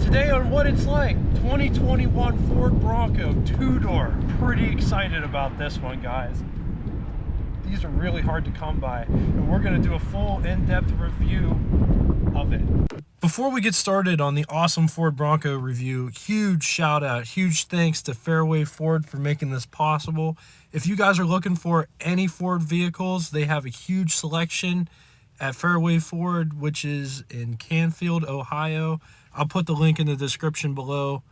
Today on What It's Like, 2021 Ford Bronco 2-door. Pretty excited about this one, guys. These are really hard to come by, and we're going to do a full in-depth review of it. Before we get started on the awesome Ford Bronco review, huge shout out, huge thanks to Fairway Ford for making this possible. If you guys are looking for any Ford vehicles, they have a huge selection at Fairway Ford, which is in Canfield, Ohio. I'll put the link in the description below.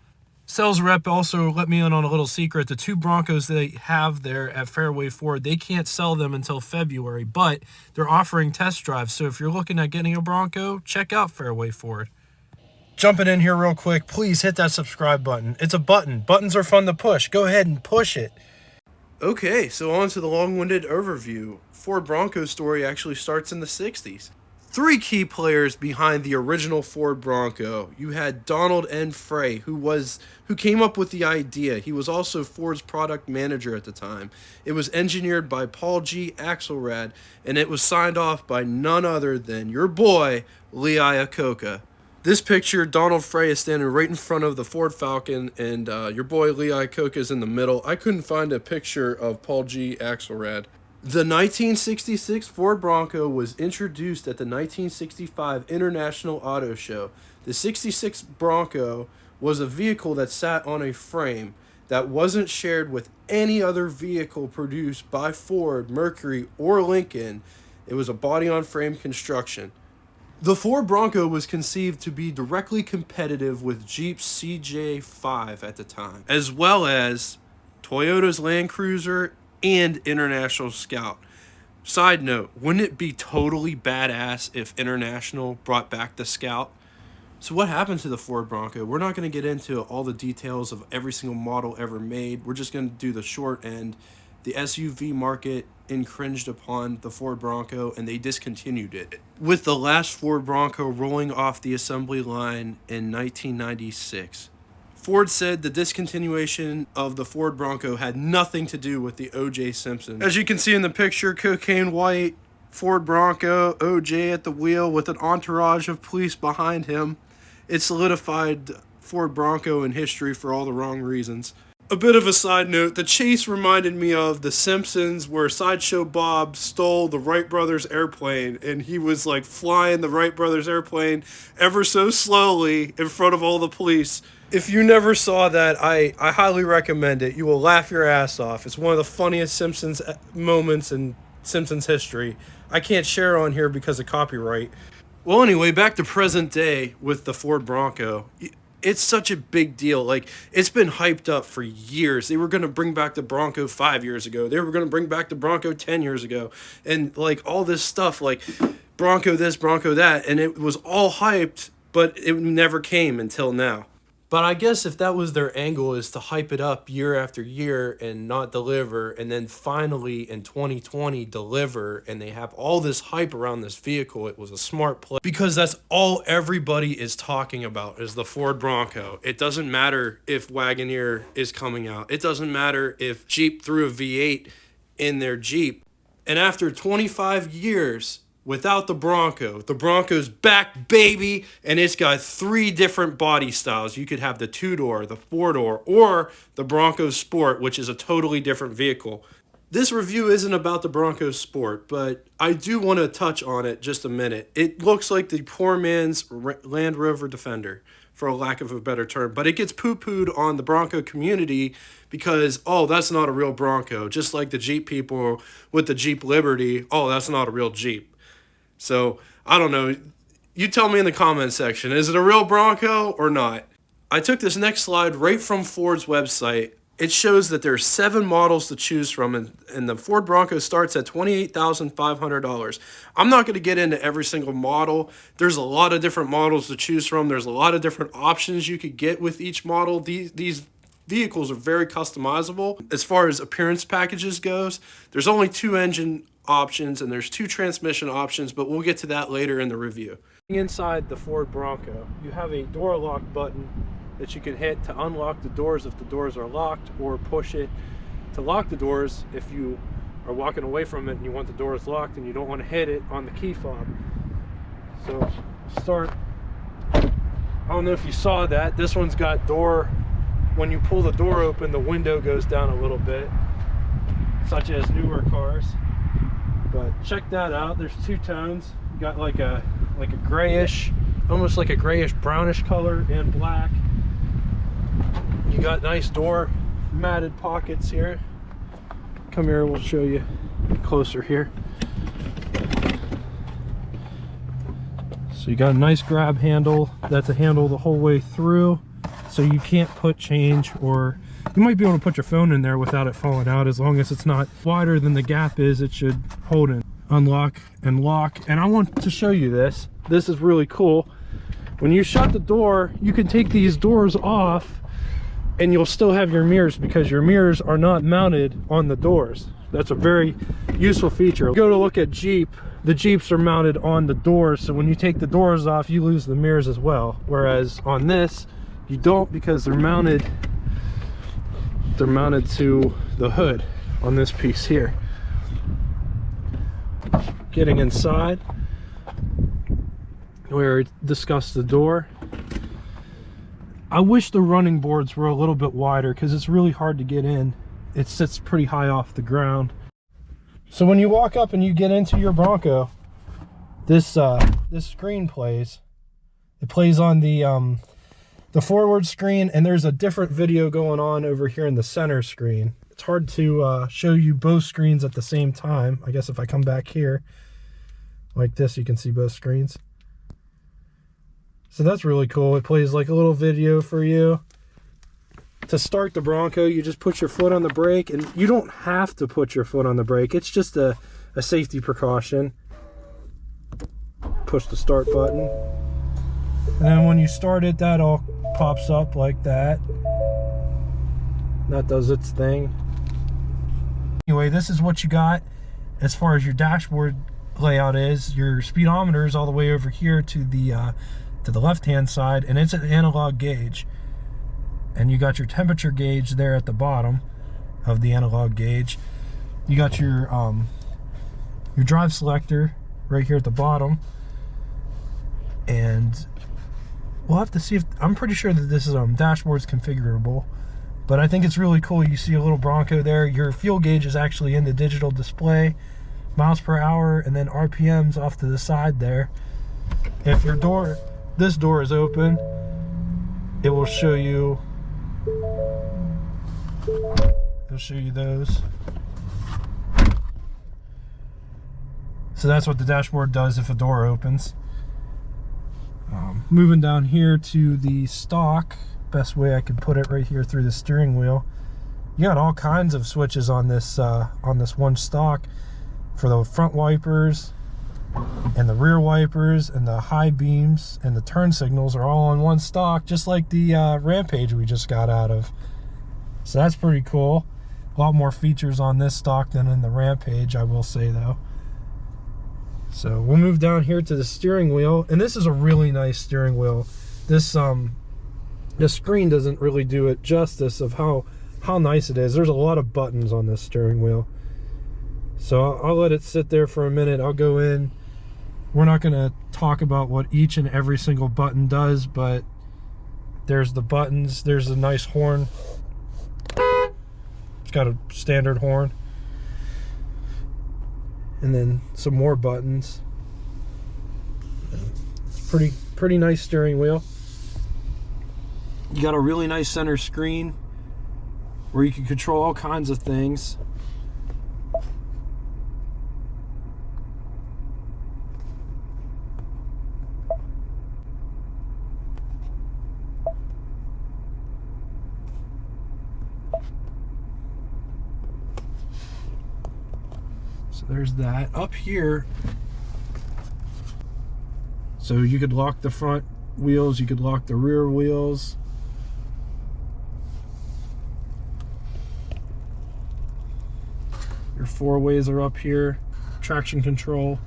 Sales rep also let me in on a little secret. The two Broncos they have there at Fairway Ford, they can't sell them until February, but they're offering test drives. So if you're looking at getting a Bronco, check out Fairway Ford. Jumping in here real quick, please hit that subscribe button. It's a button. Buttons are fun to push. Go ahead and push it. Okay, so on to the long-winded overview. Ford Bronco story actually starts in the 60s. Three key players behind the original Ford Bronco. You had Donald N. Frey, who came up with the idea. He was also Ford's product manager at the time. It was engineered by Paul G. Axelrad, and it was signed off by none other than your boy, Lee Iacocca. This picture, Donald Frey is standing right in front of the Ford Falcon, and your boy Lee Iacocca is in the middle. I couldn't find a picture of Paul G. Axelrad. The 1966 Ford Bronco was introduced at the 1965 International Auto Show. The 66 Bronco was a vehicle that sat on a frame that wasn't shared with any other vehicle produced by Ford, Mercury, or Lincoln. It was a body-on-frame construction. The Ford Bronco was conceived to be directly competitive with Jeep's CJ5 at the time, as well as Toyota's Land Cruiser and International Scout. Side note, wouldn't it be totally badass if International brought back the Scout? So what happened to the Ford Bronco? We're not going to get into all the details of every single model ever made. We're just going to do the short end. The SUV market infringed upon the Ford Bronco and they discontinued it, with the last Ford Bronco rolling off the assembly line in 1996. Ford said the discontinuation of the Ford Bronco had nothing to do with the O.J. Simpson. As you can see in the picture, cocaine white Ford Bronco, O.J. at the wheel with an entourage of police behind him. It solidified Ford Bronco in history for all the wrong reasons. A bit of a side note, the chase reminded me of The Simpsons, where Sideshow Bob stole the Wright brothers airplane, and he was like flying the Wright brothers airplane ever so slowly in front of all the police. If you never saw that, I highly recommend it. You will laugh your ass off. It's one of the funniest Simpsons moments in Simpsons history. I can't share on here because of copyright. Well, anyway, back to present day with the Ford Bronco. It's such a big deal. Like, it's been hyped up for years. They were going to bring back the Bronco 5 years ago. They were going to bring back the Bronco 10 years ago. And, like, all this stuff, like Bronco this, Bronco that. And it was all hyped, but it never came until now. But I guess if that was their angle, is to hype it up year after year and not deliver, and then finally in 2020 deliver, and they have all this hype around this vehicle, it was a smart play. Because that's all everybody is talking about is the Ford Bronco. It doesn't matter if Wagoneer is coming out. It doesn't matter if Jeep threw a V8 in their Jeep. And after 25 years without the Bronco's back, baby, and it's got three different body styles. You could have the 2-door, the 4-door, or the Bronco Sport, which is a totally different vehicle. This review isn't about the Bronco Sport, but I do want to touch on it just a minute. It looks like the poor man's Land Rover Defender, for a lack of a better term, but it gets poo-pooed on the Bronco community because, oh, that's not a real Bronco. Just like the Jeep people with the Jeep Liberty, oh, that's not a real Jeep. So, I don't know. You tell me in the comments section, is it a real Bronco or not? I took this next slide right from Ford's website. It shows that there's 7 models to choose from, and the Ford Bronco starts at $28,500. I'm not going to get into every single model. There's a lot of different models to choose from. There's a lot of different options you could get with each model. These vehicles are very customizable. As far as appearance packages goes, there's only 2 engine options and there's 2 transmission options, but we'll get to that later in the review. Inside the Ford Bronco, you have a door lock button that you can hit to unlock the doors if the doors are locked, or push it to lock the doors if you are walking away from it and you want the doors locked and you don't want to hit it on the key fob. So start I don't know if you saw that. This one's got door. When you pull the door open, the window goes down a little bit, such as newer cars. But check that out. There's two tones. You got like a grayish, almost like a grayish brownish color, and black. You got nice door matted pockets here. Come here, we'll show you closer here. So you got a nice grab handle. That's a handle the whole way through, so you can't put change, or you might be able to put your phone in there without it falling out. As long as it's not wider than the gap is, it should hold it. Unlock and lock. And I want to show you this. This is really cool. When you shut the door, you can take these doors off and you'll still have your mirrors, because your mirrors are not mounted on the doors. That's a very useful feature. Go to look at Jeep. The Jeeps are mounted on the doors, so when you take the doors off, you lose the mirrors as well. Whereas on this, you don't, because they're mounted to the hood on this piece here. Getting inside, we discussed the door. I wish the running boards were a little bit wider, because it's really hard to get in. It sits pretty high off the ground. So when you walk up and you get into your Bronco, this screen plays. It plays on the forward screen, and there's a different video going on over here in the center screen. It's hard to show you both screens at the same time. I guess if I come back here like this, you can see both screens. So that's really cool. It plays like a little video for you. To start the Bronco, you just put your foot on the brake, and you don't have to put your foot on the brake. It's just a safety precaution. Push the start button. And then when you start it, that all pops up like that. That does its thing. Anyway, this is what you got as far as your dashboard layout is. Your speedometer is all the way over here to the left-hand side, and it's an analog gauge. And you got your temperature gauge there at the bottom of the analog gauge. You got your drive selector right here at the bottom. And we'll have to see if, I'm pretty sure that this is dashboard's configurable, but I think it's really cool. You see a little Bronco there. Your fuel gauge is actually in the digital display, miles per hour, and then RPMs off to the side there. If your door, this door is open, it will show you, it'll show you those. So that's what the dashboard does if a door opens. Moving down here to the stock, best way I could put it, right here through the steering wheel. You got all kinds of switches on this one stock, for the front wipers and the rear wipers and the high beams and the turn signals are all on one stock, just like the Rampage we just got out of. So that's pretty cool. A lot more features on this stock than in the Rampage, I will say though. So we'll move down here to the steering wheel, and this is a really nice steering wheel. This screen doesn't really do it justice of how nice it is. There's a lot of buttons on this steering wheel. So I'll let it sit there for a minute. I'll go in. We're not going to talk about what each and every single button does, but there's the buttons. There's a nice horn. It's got a standard horn. And then some more buttons. It's pretty nice steering wheel. You got a really nice center screen where you can control all kinds of things. So there's that. Up here, so you could lock the front wheels, you could lock the rear wheels. Your four ways are up here. Traction control.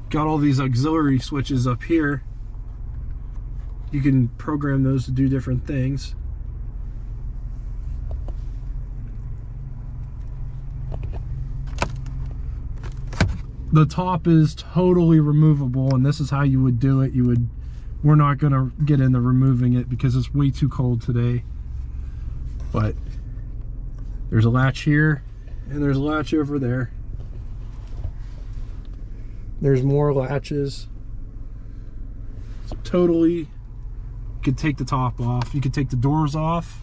Got all these auxiliary switches up here. You can program those to do different things. The top is totally removable, and this is how you would do it. You would we're not gonna get into removing it because it's way too cold today. But there's a latch here and there's a latch over there. There's more latches. So totally, you could take the top off. You could take the doors off.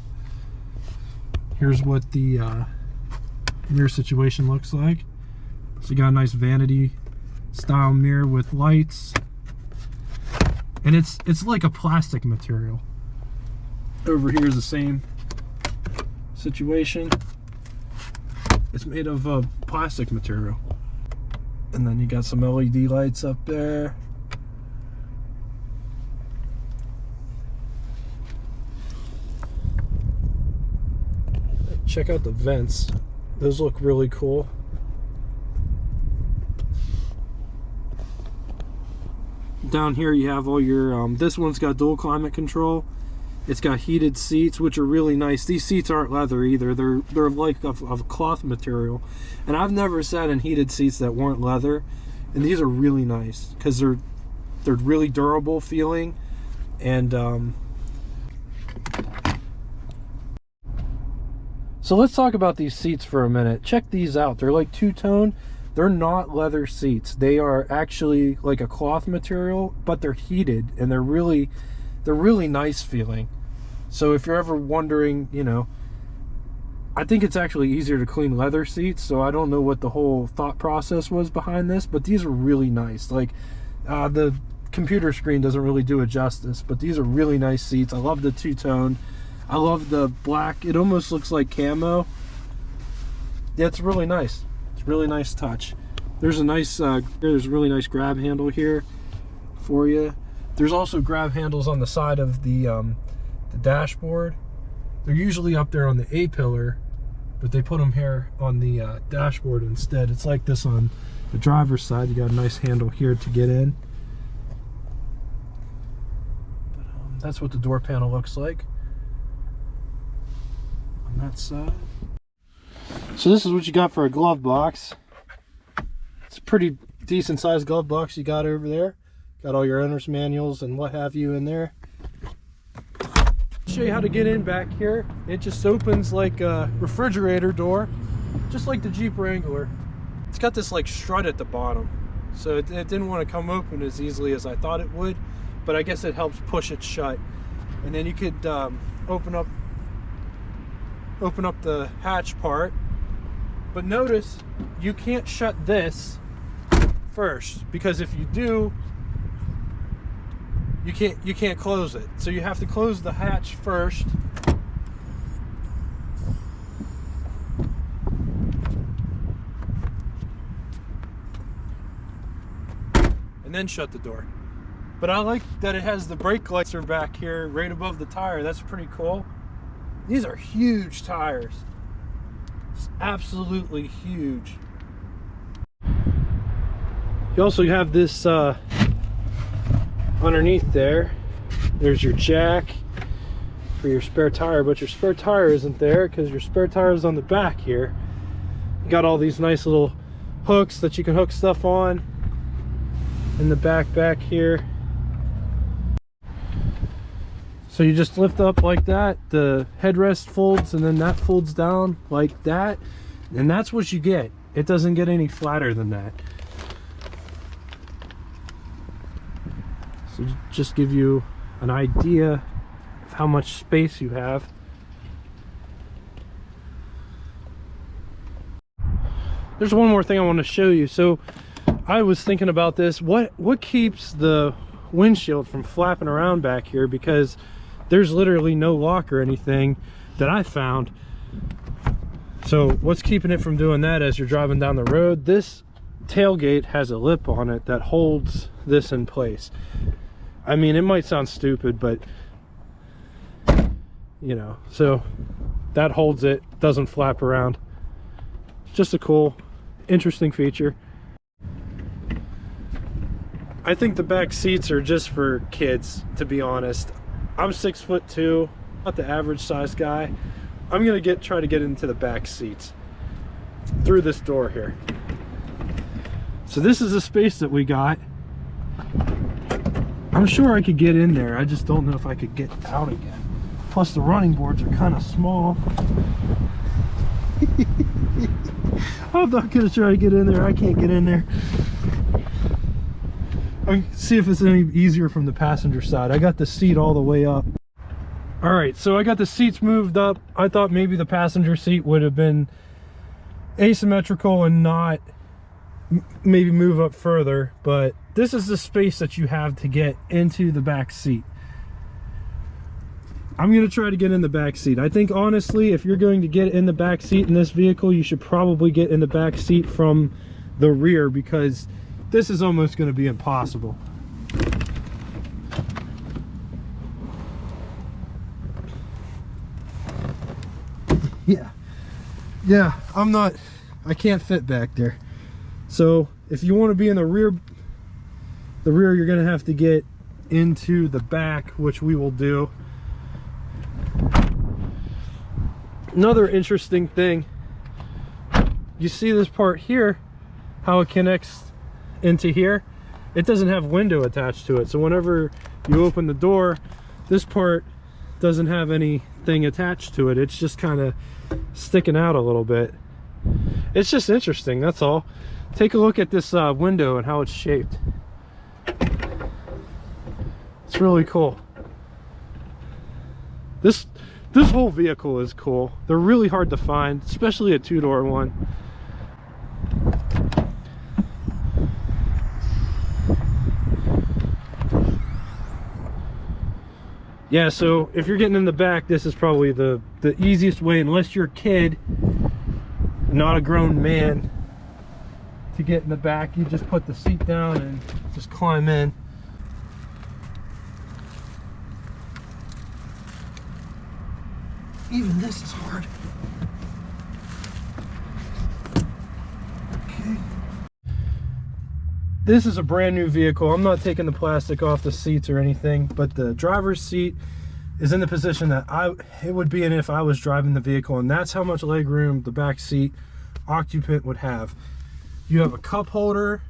Here's what the mirror situation looks like. So you got a nice vanity style mirror with lights. And it's like a plastic material. Over here is the same situation. It's made of plastic material. And then you got some LED lights up there. Check out the vents. Those look really cool. Down here you have all your, this one's got dual climate control. It's got heated seats, which are really nice. These seats aren't leather either. They're like of cloth material. And I've never sat in heated seats that weren't leather. And these are really nice because they're really durable feeling. And so let's talk about these seats for a minute. Check these out. They're like two-tone. They're not leather seats. They are actually like a cloth material, but they're heated and they're really nice feeling. So if you're ever wondering, you know, I think it's actually easier to clean leather seats, so I don't know what the whole thought process was behind this, but these are really nice. Like the computer screen doesn't really do it justice, but these are really nice seats. I love the two-tone. I love the black. It almost looks like camo. Yeah, it's really nice. It's a really nice touch. There's a nice there's a really nice grab handle here for you. There's also grab handles on the side of the dashboard. They're usually up there on the A-pillar, but they put them here on the dashboard instead. It's like this on the driver's side. You got a nice handle here to get in. But, that's what the door panel looks like on that side. So this is what you got for a glove box. It's a pretty decent sized glove box you got over there. Got all your owner's manuals and what have you in there. I'll show you how to get in back here. It just opens like a refrigerator door, just like the Jeep Wrangler. It's got this like strut at the bottom, so it didn't want to come open as easily as I thought it would, but I guess it helps push it shut. And then you could open up the hatch part, but notice you can't shut this first, because if you do, you can't close it. So you have to close the hatch first. And then shut the door. But I like that it has the brake lights are back here right above the tire. That's pretty cool. These are huge tires. It's absolutely huge. You also have this underneath there. There's your jack for your spare tire, but your spare tire isn't there because your spare tire is on the back here. You got all these nice little hooks that you can hook stuff on in the back here. So you just lift up like that, the headrest folds, and then that folds down like that, and that's what you get. It doesn't get any flatter than that. So just give you an idea of how much space you have. There's one more thing I want to show you. So I was thinking about this. What keeps the windshield from flapping around back here? Because there's literally no lock or anything that I found. So what's keeping it from doing that as you're driving down the road? This tailgate has a lip on it that holds this in place. I mean, it might sound stupid, but you know, so that holds it, doesn't flap around. Just a cool, interesting feature. I think the back seats are just for kids, to be honest. I'm 6'2", not the average size guy. I'm gonna try to get into the back seats through this door here. So this is the space that we got. I'm sure I could get in there. I just don't know if I could get out again. Plus the running boards are kind of small. I'm not gonna try to get in there. I can't get in there. I'll see if it's any easier from the passenger side. I got the seat all the way up. All right, so I got the seats moved up. I thought maybe the passenger seat would have been asymmetrical and not maybe move up further, but this is the space that you have to get into the back seat. I'm going to try to get in the back seat. I think honestly, if you're going to get in the back seat in this vehicle, you should probably get in the back seat from the rear, because this is almost going to be impossible. Yeah, I can't fit back there. So if you want to be in the rear, you're going to have to get into the back, which we will do. Another interesting thing, you see this part here, how it connects into here? It doesn't have window attached to it. So whenever you open the door, this part doesn't have anything attached to it. It's just kind of sticking out a little bit. It's just interesting, that's all. Take a look at this window and how it's shaped. It's really cool. This whole vehicle is cool. They're really hard to find, especially a two-door one. Yeah, so if you're getting in the back, this is probably the easiest way, unless you're a kid, not a grown man, to get in the back. You just put the seat down and just climb in. Even this is hard. Okay. This is a brand new vehicle. I'm not taking the plastic off the seats or anything, but the driver's seat is in the position that it would be in if I was driving the vehicle, and that's how much leg room the back seat occupant would have. You have a cup holder,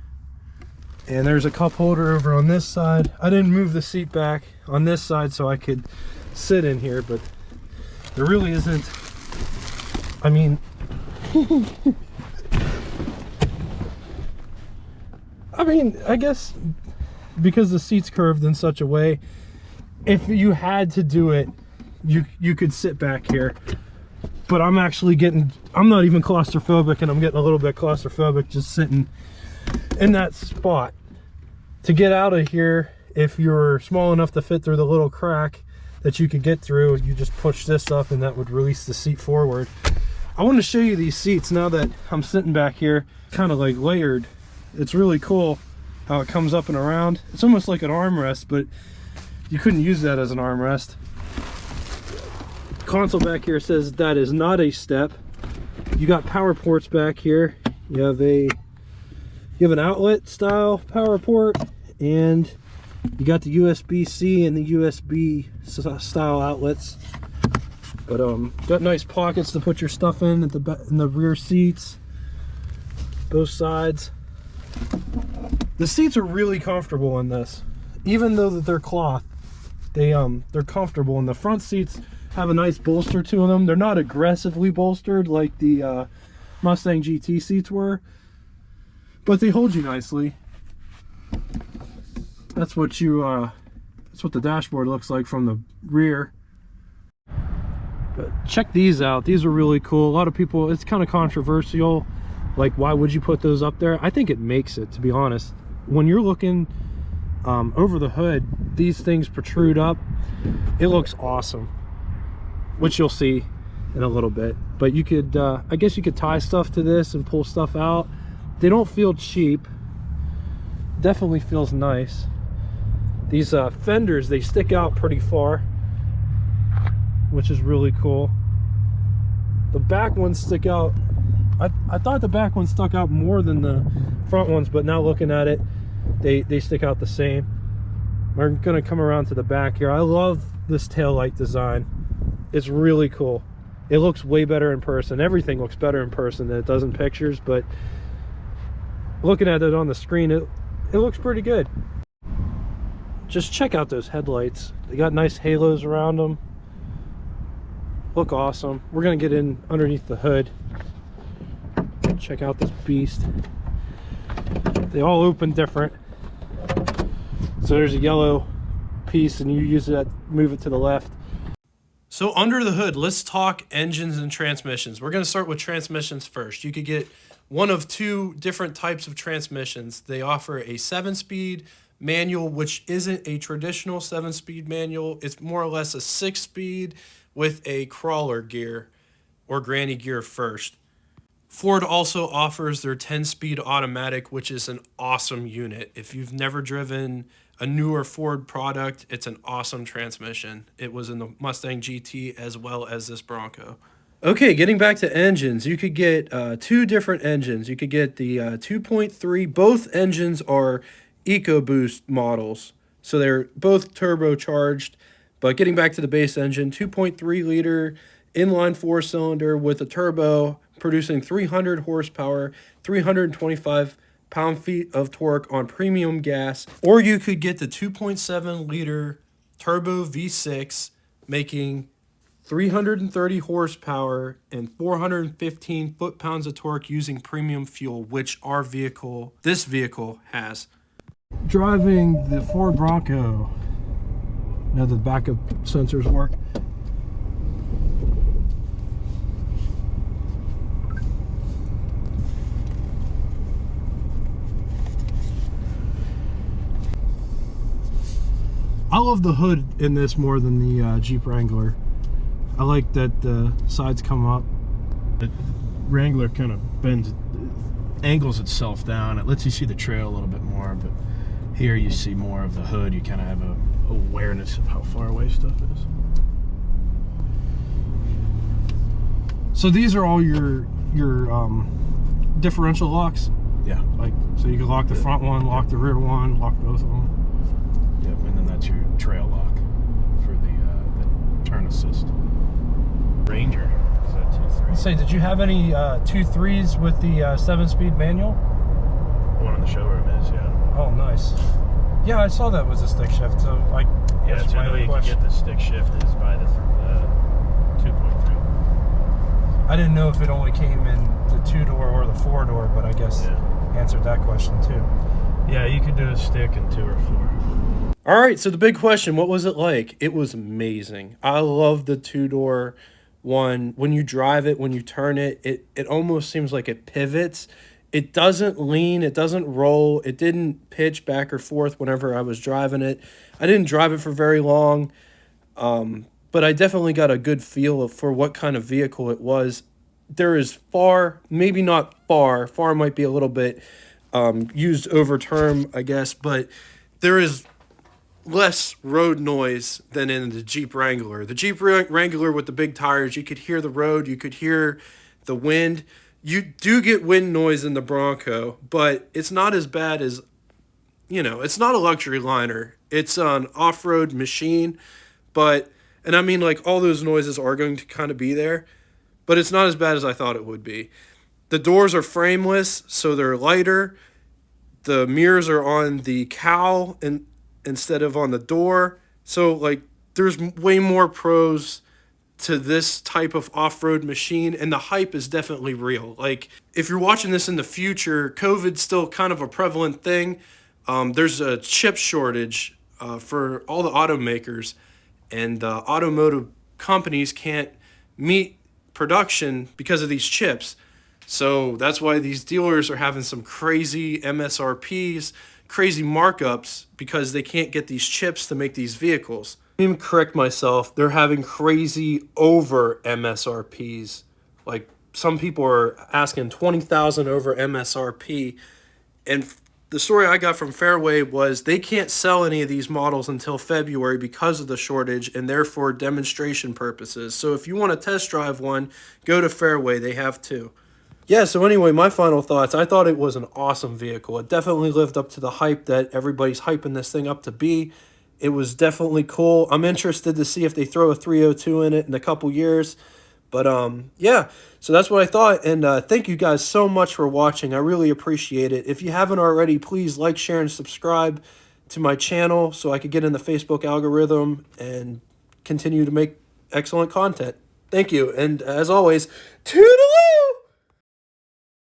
and there's a cup holder over on this side. I didn't move the seat back on this side so I could sit in here, but there really isn't, I mean, I guess because the seat's curved in such a way, if you had to do it, you could sit back here. But I'm not even claustrophobic, and I'm getting a little bit claustrophobic just sitting in that spot. To get out of here, if you're small enough to fit through the little crack that you could get through, you just push this up and that would release the seat forward. I want to show you these seats now that I'm sitting back here, kind of like layered. It's really cool how it comes up and around. It's almost like an armrest, but you couldn't use that as an armrest. Console back here says that is not a step. You got power ports back here. You have an outlet style power port, and you got the USB-C and the USB style outlets. But got nice pockets to put your stuff in at the rear seats, both sides. The seats are really comfortable in this, even though that they're cloth. They're comfortable, and the front seats have a nice bolster to them. They're not aggressively bolstered like the Mustang GT seats were, but they hold you nicely. That's what the dashboard looks like from the rear. But check these out. These are really cool. A lot of people, it's kind of controversial, like why would you put those up there? I think it makes it, to be honest. When you're looking over the hood, these things protrude up. It looks awesome, which you'll see in a little bit. But you could I guess you could tie stuff to this and pull stuff out. They don't feel cheap. Definitely feels nice. These fenders, they stick out pretty far, which is really cool. The back ones stick out. I thought the back ones stuck out more than the front ones, but now looking at it, they stick out the same. We're gonna come around to the back here. I love this taillight design. It's really cool. It looks way better in person. Everything looks better in person than it does in pictures, but looking at it on the screen, it looks pretty good. Just check out those headlights. They got nice halos around them. Look awesome. We're gonna get in underneath the hood. Check out this beast. They all open different. So there's a yellow piece and you use it, move it to the left. So under the hood, let's talk engines and transmissions. We're gonna start with transmissions first. You could get one of two different types of transmissions. They offer a 7-speed manual, which isn't a traditional 7-speed manual. It's more or less a 6-speed with a crawler gear or granny gear first. Ford also offers their 10-speed automatic, which is an awesome unit. If you've never driven a newer Ford product, it's an awesome transmission. It was in the Mustang GT as well as this Bronco. Okay, getting back to engines, you could get two different engines. You could get the 2.3. Both engines are EcoBoost models, so they're both turbocharged. But getting back to the base engine, 2.3 liter inline 4-cylinder with a turbo, producing 300 horsepower, 325 pound-feet of torque on premium gas. Or you could get the 2.7 liter turbo V6, making 330 horsepower and 415 foot-pounds of torque using premium fuel, which this vehicle has. Driving the Ford Bronco. Now the backup sensors work. I love the hood in this more than the Jeep Wrangler. I like that the sides come up. The Wrangler kind of bends, angles itself down. It lets you see the trail a little bit more, but here you see more of the hood. You kind of have a awareness of how far away stuff is. So these are all your differential locks? Yeah. Like, so you can lock the front one, lock the rear one, lock both of them. Yep, and then that's your trail lock for the turn assist. Ranger is that 2.3? Say, did you have any 2.3s with the 7-speed manual? One in the showroom is, yeah. Oh, nice. Yeah, I saw that was a stick shift. So, like, Yeah, that's the only way you can get the stick shift is by the 2.3. I didn't know if it only came in the 2-door or the 4-door, but I guess answered that question too. Yeah, you could do a stick in 2 or 4. All right, so the big question, what was it like? It was amazing. I love the 2-door one. When you drive it, when you turn it, it almost seems like it pivots. It doesn't lean, it doesn't roll, it didn't pitch back or forth whenever I was driving it. I didn't drive it for very long, but I definitely got a good feel for what kind of vehicle it was. There is far, maybe not far might be a little bit used over term, I guess, but there is less road noise than in the Jeep Wrangler. The Jeep Wrangler with the big tires, you could hear the road, you could hear the wind. You do get wind noise in the Bronco, but it's not as bad as, it's not a luxury liner. It's an off-road machine, and I mean, like, all those noises are going to kind of be there, but it's not as bad as I thought it would be. The doors are frameless, so they're lighter. The mirrors are on the cowl instead of on the door. So, like, there's way more pros to this type of off-road machine, and the hype is definitely real. Like, if you're watching this in the future, COVID's still kind of a prevalent thing. There's a chip shortage for all the automakers, and automotive companies can't meet production because of these chips. So that's why these dealers are having some crazy MSRPs, crazy markups, because they can't get these chips to make these vehicles. Let me correct myself. They're having crazy over MSRPs. Like, some people are asking $20,000 over MSRP. And the story I got from Fairway was they can't sell any of these models until February because of the shortage, and therefore demonstration purposes. So if you want to test drive one, go to Fairway. They have two. Yeah, so anyway, my final thoughts. I thought it was an awesome vehicle. It definitely lived up to the hype that everybody's hyping this thing up to be. It was definitely cool. I'm interested to see if they throw a 302 in it in a couple years. But yeah, so that's what I thought. And thank you guys so much for watching. I really appreciate it. If you haven't already, please like, share, and subscribe. to my channel so I could get in the Facebook algorithm and continue to make excellent content. Thank you. And as always, toodaloo!